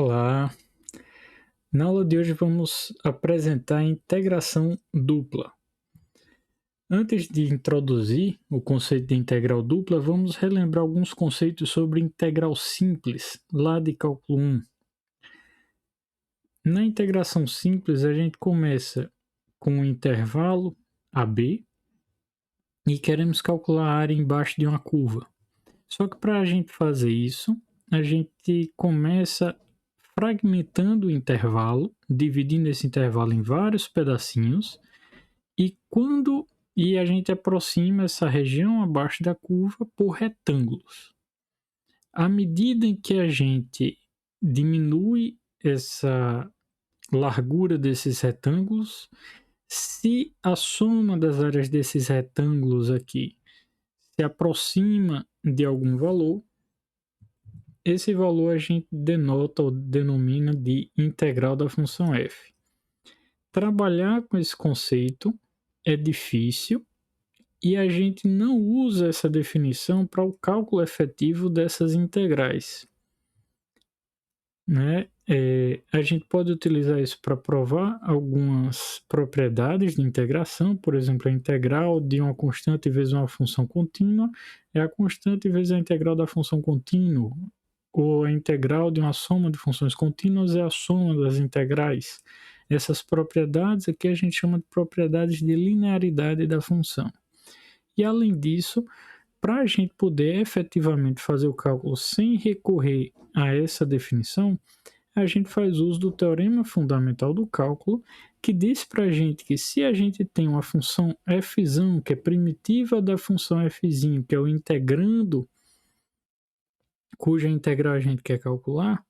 Olá, na aula de hoje vamos apresentar a integração dupla. Antes de introduzir o conceito de integral dupla, vamos relembrar alguns conceitos sobre integral simples, lá de cálculo 1. Na integração simples, a gente começa com um intervalo AB e queremos calcular a área embaixo de uma curva. Só que para a gente fazer isso, a gente começa fragmentando o intervalo, dividindo esse intervalo em vários pedacinhos, e a gente aproxima essa região abaixo da curva por retângulos. À medida em que a gente diminui essa largura desses retângulos, se a soma das áreas desses retângulos aqui se aproxima de algum valor, esse valor a gente denota ou denomina de integral da função f. Trabalhar com esse conceito é difícil e a gente não usa essa definição para o cálculo efetivo dessas integrais, né? A gente pode utilizar isso para provar algumas propriedades de integração, por exemplo, a integral de uma constante vezes uma função contínua é a constante vezes a integral da função contínua, ou a integral de uma soma de funções contínuas é a soma das integrais. Essas propriedades aqui a gente chama de propriedades de linearidade da função. E além disso, para a gente poder efetivamente fazer o cálculo sem recorrer a essa definição, a gente faz uso do teorema fundamental do cálculo, que diz para a gente que se a gente tem uma função f, que é primitiva da função f, que é o integrando, cuja integral a gente quer calcular,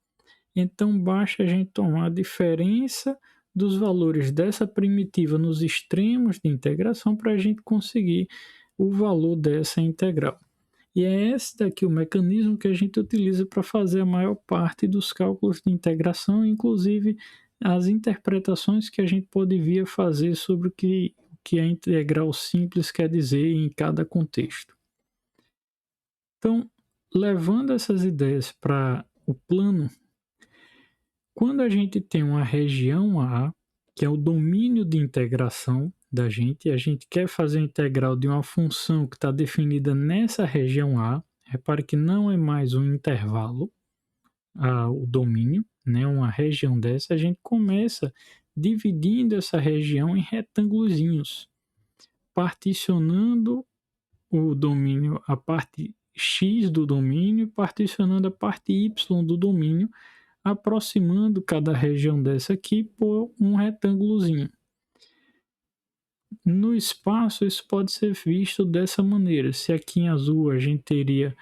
então basta a gente tomar a diferença dos valores dessa primitiva nos extremos de integração para a gente conseguir o valor dessa integral. E é esse daqui o mecanismo que a gente utiliza para fazer a maior parte dos cálculos de integração, inclusive as interpretações que a gente pode vir a fazer sobre o que a integral simples quer dizer em cada contexto. Então, levando essas ideias para o plano, quando a gente tem uma região A, que é o domínio de integração da gente, e a gente quer fazer a integral de uma função que está definida nessa região A, repare que não é mais um intervalo, o domínio, né, uma região dessa, a gente começa dividindo essa região em retângulozinhos, particionando o domínio, a parte x do domínio, e particionando a parte y do domínio, aproximando cada região dessa aqui por um retângulozinho. No espaço, isso pode ser visto dessa maneira. Se aqui em azul a gente teria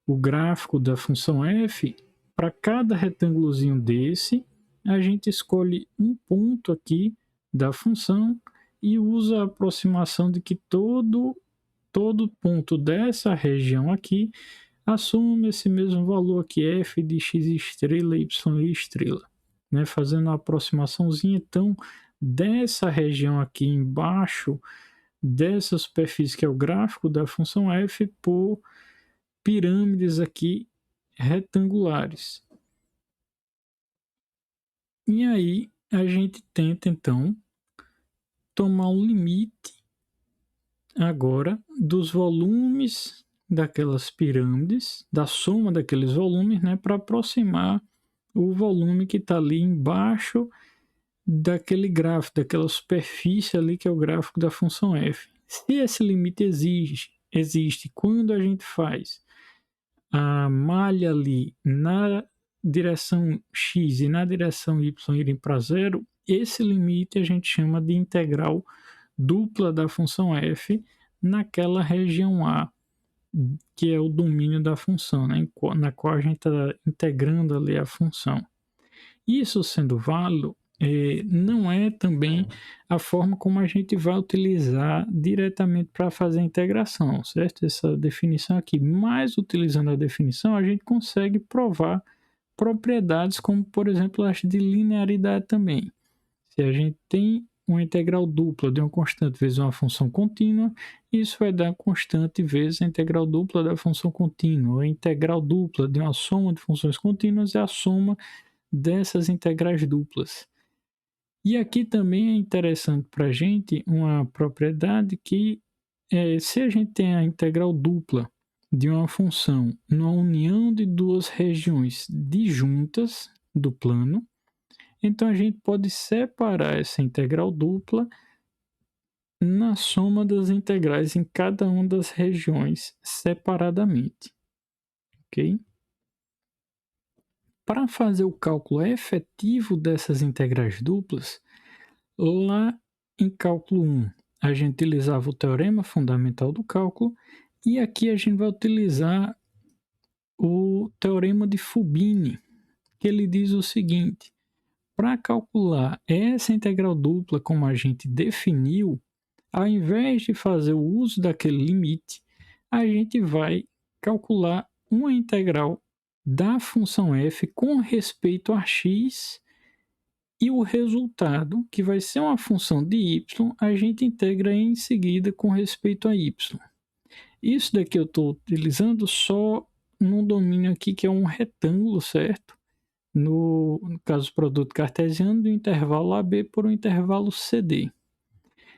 o gráfico da função f, para cada retângulozinho desse, a gente escolhe um ponto aqui da função e usa a aproximação de que todo ponto dessa região aqui assume esse mesmo valor aqui, f de x estrela, y estrela, né? Fazendo uma aproximaçãozinha, então, dessa região aqui embaixo, dessa superfície que é o gráfico da função f, por pirâmides aqui retangulares. E aí a gente tenta, então, tomar um limite agora dos volumes daquelas pirâmides, da soma daqueles volumes, né, para aproximar o volume que está ali embaixo daquele gráfico, daquela superfície ali que é o gráfico da função f. Se esse limite existe quando a gente faz a malha ali na direção x e na direção y irem para zero, esse limite a gente chama de integral dupla da função f naquela região A, que é o domínio da função, né, na qual a gente está integrando ali a função. Isso sendo válido, não é também a forma como a gente vai utilizar diretamente para fazer a integração, certo? Essa definição aqui, mas utilizando a definição, a gente consegue provar propriedades como, por exemplo, as de linearidade também. Se a gente tem uma integral dupla de uma constante vezes uma função contínua, isso vai dar constante vezes a integral dupla da função contínua. A integral dupla de uma soma de funções contínuas é a soma dessas integrais duplas. E aqui também é interessante para a gente uma propriedade que se a gente tem a integral dupla de uma função numa união de duas regiões disjuntas do plano, então a gente pode separar essa integral dupla na soma das integrais em cada uma das regiões separadamente, ok? Para fazer o cálculo efetivo dessas integrais duplas, lá em cálculo 1, a gente utilizava o teorema fundamental do cálculo e aqui a gente vai utilizar o teorema de Fubini, que ele diz o seguinte: para calcular essa integral dupla como a gente definiu, ao invés de fazer o uso daquele limite, a gente vai calcular uma integral da função f com respeito a x e o resultado, que vai ser uma função de y, a gente integra em seguida com respeito a y. Isso daqui eu estou utilizando só num domínio aqui que é um retângulo, certo? No caso, produto cartesiano do intervalo AB por um intervalo CD.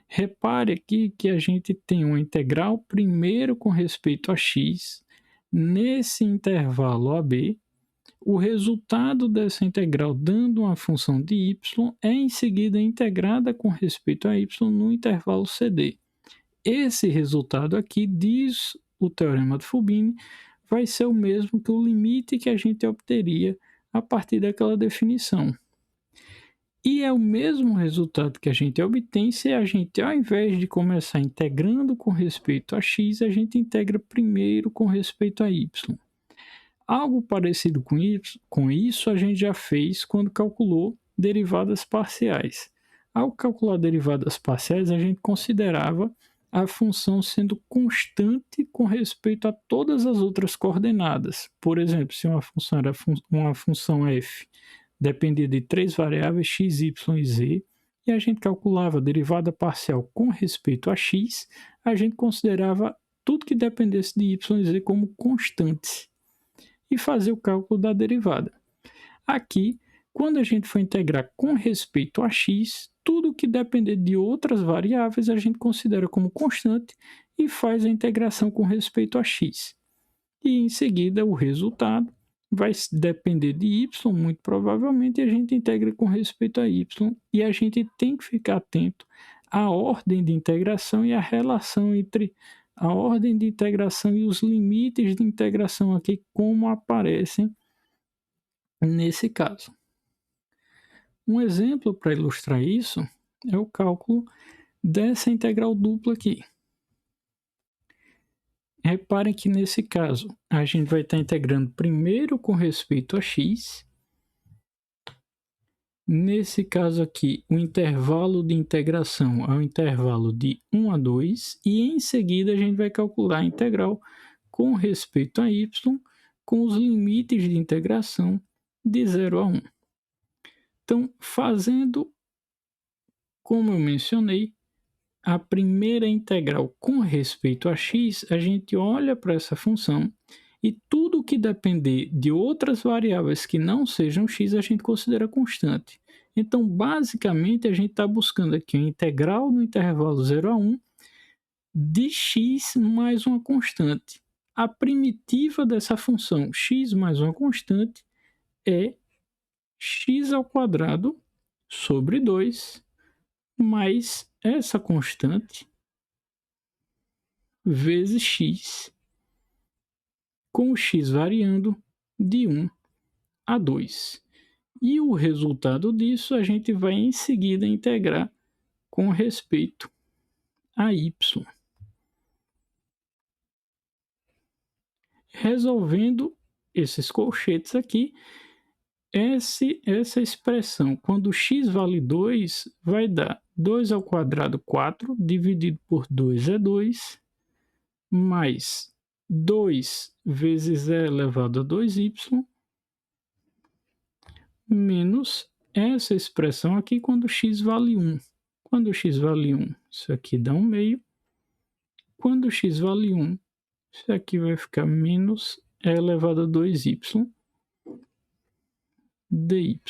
Repare aqui que a gente tem uma integral primeiro com respeito a x, nesse intervalo AB, o resultado dessa integral dando uma função de y é em seguida integrada com respeito a y no intervalo CD. Esse resultado aqui, diz o teorema de Fubini, vai ser o mesmo que o limite que a gente obteria a partir daquela definição. E é o mesmo resultado que a gente obtém se a gente, ao invés de começar integrando com respeito a x, a gente integra primeiro com respeito a y. Algo parecido com isso a gente já fez quando calculou derivadas parciais. Ao calcular derivadas parciais, a gente considerava a função sendo constante com respeito a todas as outras coordenadas. Por exemplo, se uma função era uma função f dependia de três variáveis x, y e z, e a gente calculava a derivada parcial com respeito a x, a gente considerava tudo que dependesse de y e z como constantes e fazer o cálculo da derivada. Aqui, quando a gente for integrar com respeito a x, tudo que depender de outras variáveis a gente considera como constante e faz a integração com respeito a x. E em seguida o resultado vai depender de y, muito provavelmente, e a gente integra com respeito a y. E a gente tem que ficar atento à ordem de integração e à relação entre a ordem de integração e os limites de integração aqui, como aparecem nesse caso. Um exemplo para ilustrar isso é o cálculo dessa integral dupla aqui. Reparem que nesse caso a gente vai estar integrando primeiro com respeito a x. Nesse caso aqui, o intervalo de integração é o intervalo de 1 a 2 e em seguida a gente vai calcular a integral com respeito a y com os limites de integração de 0 a 1. Então, fazendo como eu mencionei, a primeira integral com respeito a x, a gente olha para essa função e tudo que depender de outras variáveis que não sejam x, a gente considera constante. Então, basicamente, a gente está buscando aqui a integral no intervalo 0 a 1 de x mais uma constante. A primitiva dessa função x mais uma constante é x ao quadrado sobre 2 mais essa constante vezes x, com o x variando de 1 a 2. E o resultado disso a gente vai em seguida integrar com respeito a y. Resolvendo esses colchetes aqui, essa expressão, quando x vale 2, vai dar 2 ao quadrado 4, dividido por 2 é 2, mais 2 vezes e elevado a 2y, menos essa expressão aqui quando x vale 1. Quando x vale 1, isso aqui dá 1 meio. Quando x vale 1, isso aqui vai ficar menos e elevado a 2y. dy.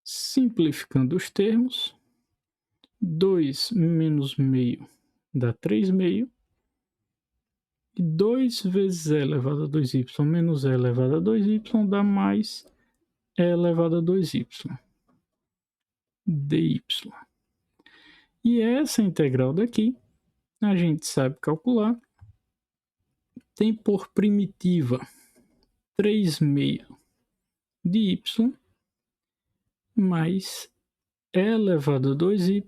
Simplificando os termos, 2 menos meio dá 3 meio. E 2 vezes e elevado a 2y menos e elevado a 2y dá mais e elevado a 2y. dy. E essa integral daqui, a gente sabe calcular, tem por primitiva 3 meio de y mais e elevado a 2y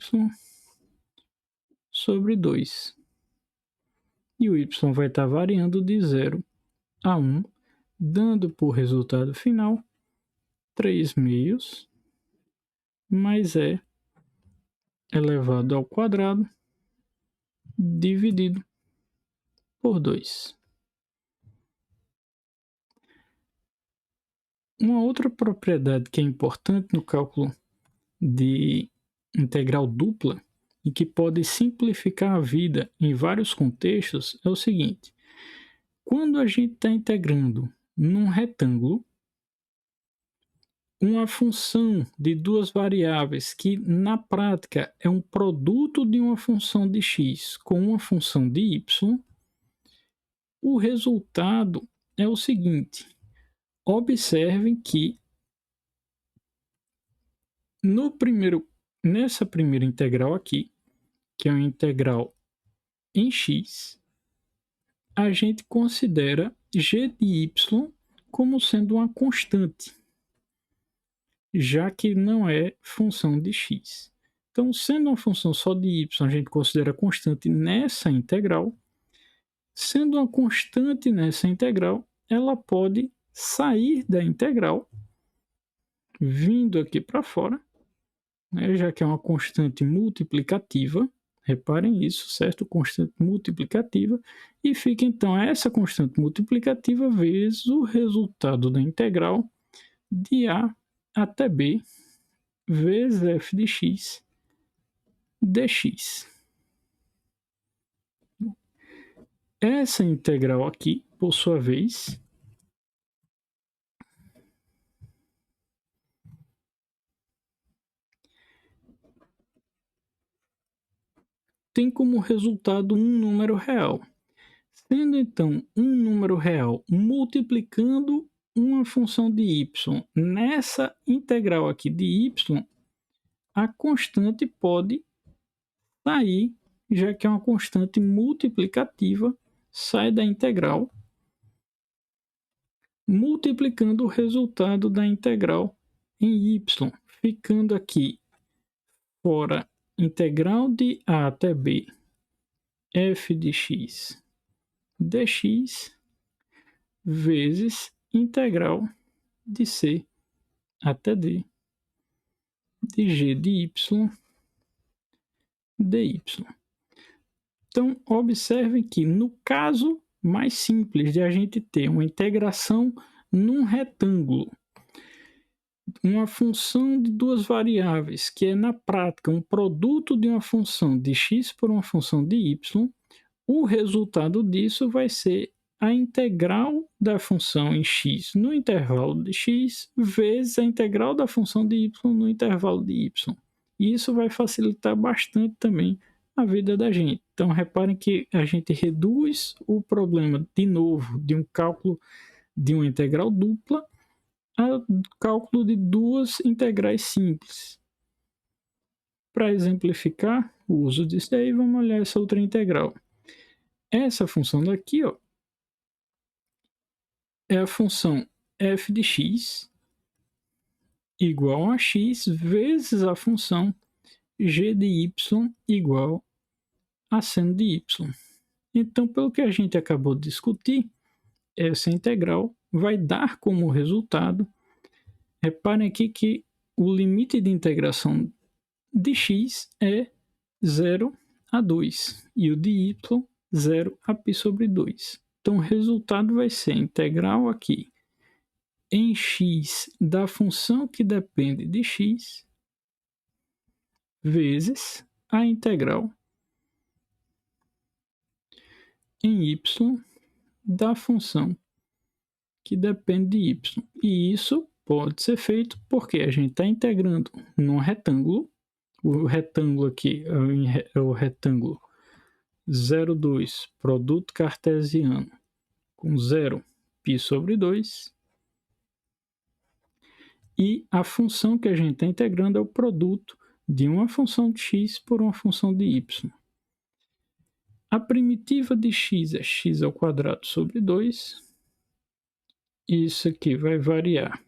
sobre 2. E o y vai estar variando de 0 a 1, dando por resultado final 3 meios mais e elevado ao quadrado dividido por 2. Uma outra propriedade que é importante no cálculo de integral dupla e que pode simplificar a vida em vários contextos é o seguinte: quando a gente está integrando num retângulo uma função de duas variáveis que na prática é um produto de uma função de x com uma função de y, o resultado é o seguinte: observem que nessa primeira integral aqui, que é uma integral em x, a gente considera g de y como sendo uma constante, já que não é função de x. Então, sendo uma função só de y, a gente considera constante nessa integral. Sendo uma constante nessa integral, ela pode sair da integral, vindo aqui para fora, né, já que é uma constante multiplicativa. Reparem isso, certo? Constante multiplicativa. E fica então essa constante multiplicativa vezes o resultado da integral de a até b vezes f de x dx. Essa integral aqui, por sua vez, tem como resultado um número real. Sendo então um número real multiplicando uma função de y nessa integral aqui de y, a constante pode sair, já que é uma constante multiplicativa, sai da integral, multiplicando o resultado da integral em y, ficando aqui fora integral de a até b f de x dx vezes integral de c até d de g de y dy. Então, observem que no caso mais simples de a gente ter uma integração num retângulo, uma função de duas variáveis, que é na prática um produto de uma função de x por uma função de y, o resultado disso vai ser a integral da função em x no intervalo de x vezes a integral da função de y no intervalo de y. E isso vai facilitar bastante também a vida da gente. Então, reparem que a gente reduz o problema, de novo, de um cálculo de uma integral dupla a cálculo de duas integrais simples. Para exemplificar o uso disso daí, vamos olhar essa outra integral. Essa função daqui, ó, é a função f de x igual a x vezes a função g de y igual a seno de y. Então, pelo que a gente acabou de discutir, essa integral vai dar como resultado, reparem aqui que o limite de integração de x é 0 a 2 e o de y 0 a π sobre 2. Então, o resultado vai ser a integral aqui em x da função que depende de x vezes a integral em y da função que depende de y. E isso pode ser feito porque a gente está integrando num retângulo. O retângulo aqui é o retângulo 0,2, produto cartesiano, com 0, π sobre 2. E a função que a gente está integrando é o produto de uma função de x por uma função de y. A primitiva de x é x ao quadrado sobre 2. Isso aqui vai variar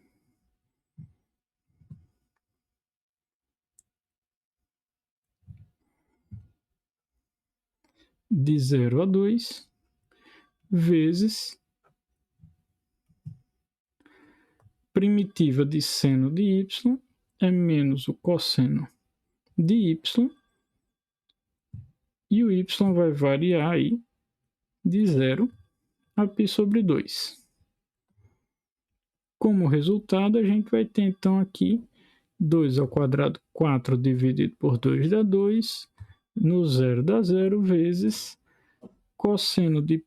de 0 a 2 vezes primitiva de seno de y é menos o cosseno de y, e o y vai variar aí de 0 a π sobre 2. Como resultado, a gente vai ter então aqui 2 ao quadrado, 4 dividido por 2 dá 2, no 0 dá 0, vezes cosseno de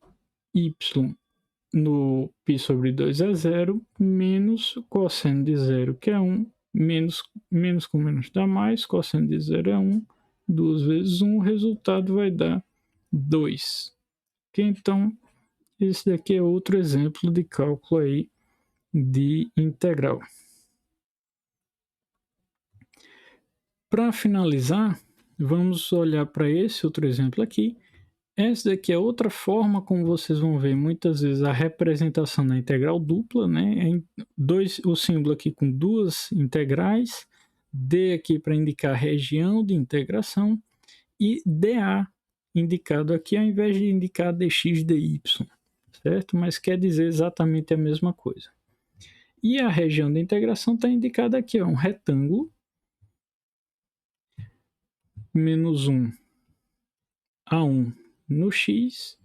y no π sobre 2 é 0, menos cosseno de 0, que é 1, menos com menos dá mais, cosseno de 0 é 1, 2 vezes 1, o resultado vai dar 2. Que então, esse daqui é outro exemplo de cálculo aí de integral. Para finalizar, vamos olhar para esse outro exemplo aqui. Essa daqui é outra forma como vocês vão ver muitas vezes a representação da integral dupla, né? O símbolo aqui com duas integrais, D aqui para indicar a região de integração e dA indicado aqui ao invés de indicar dx dy, certo? Mas quer dizer exatamente a mesma coisa. E a região de integração está indicada aqui, ó, um retângulo menos 1 a 1 no x,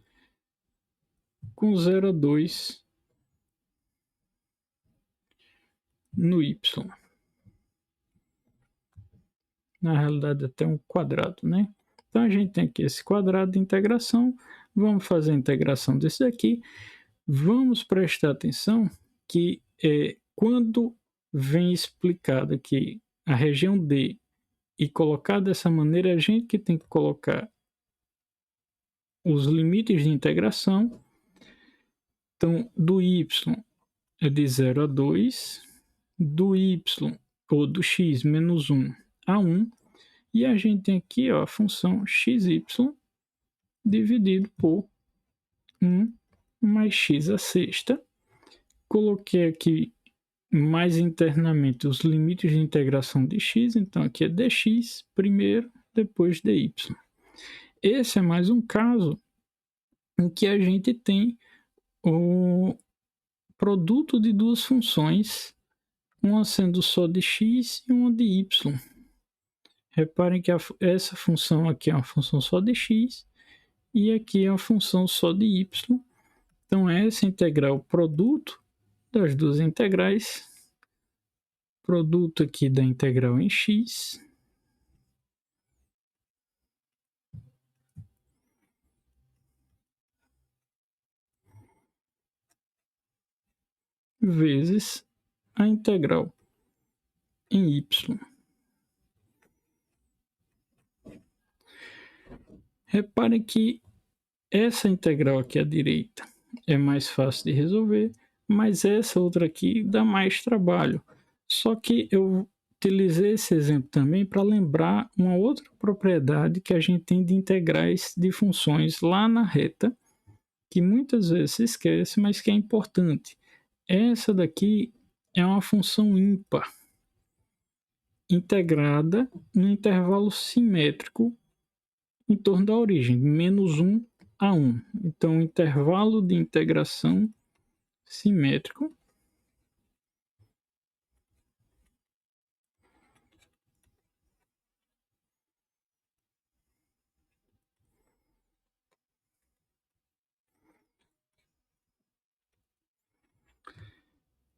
com 0 a 2 no y. Na realidade, até um quadrado, né? Então, a gente tem aqui esse quadrado de integração. Vamos fazer a integração desse daqui. Vamos prestar atenção que quando vem explicado aqui a região D e colocar dessa maneira, a gente que tem que colocar os limites de integração. Então, do y é de 0 a 2, do y ou do x menos 1 a 1, e a gente tem aqui, ó, a função xy dividido por 1 mais x à sexta. Coloquei aqui mais internamente os limites de integração de x, então aqui é dx primeiro, depois dy. Esse é mais um caso em que a gente tem o produto de duas funções, uma sendo só de x e uma de y. Reparem que essa função aqui é uma função só de x e aqui é uma função só de y. Então, essa integral produto das duas integrais, produto aqui da integral em x, vezes a integral em y. Reparem que essa integral aqui à direita é mais fácil de resolver, mas essa outra aqui dá mais trabalho. Só que eu utilizei esse exemplo também para lembrar uma outra propriedade que a gente tem de integrais de funções lá na reta, que muitas vezes se esquece, mas que é importante. Essa daqui é uma função ímpar, integrada no intervalo simétrico em torno da origem, menos 1 a 1. Então, o intervalo de integração simétrico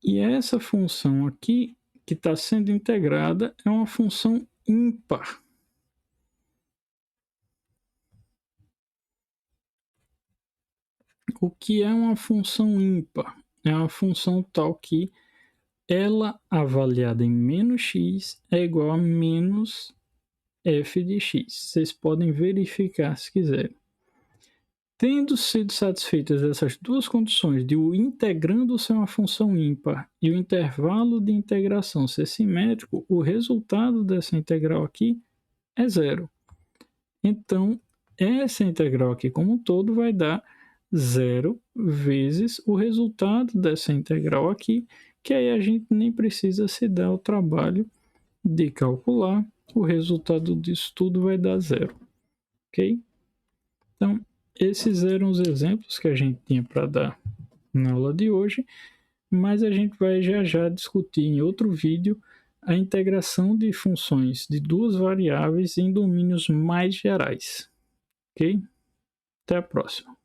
e essa função aqui que está sendo integrada é uma função ímpar. O que é uma função ímpar? é uma função tal que ela avaliada em menos x é igual a menos f de x. Vocês podem verificar se quiserem. Tendo sido satisfeitas essas duas condições de o integrando ser uma função ímpar e o intervalo de integração ser simétrico, o resultado dessa integral aqui é zero. Então, essa integral aqui como um todo vai dar zero vezes o resultado dessa integral aqui, que aí a gente nem precisa se dar o trabalho de calcular. O resultado disso tudo vai dar zero, ok? Então, esses eram os exemplos que a gente tinha para dar na aula de hoje, mas a gente vai já discutir em outro vídeo a integração de funções de duas variáveis em domínios mais gerais, ok? Até a próxima.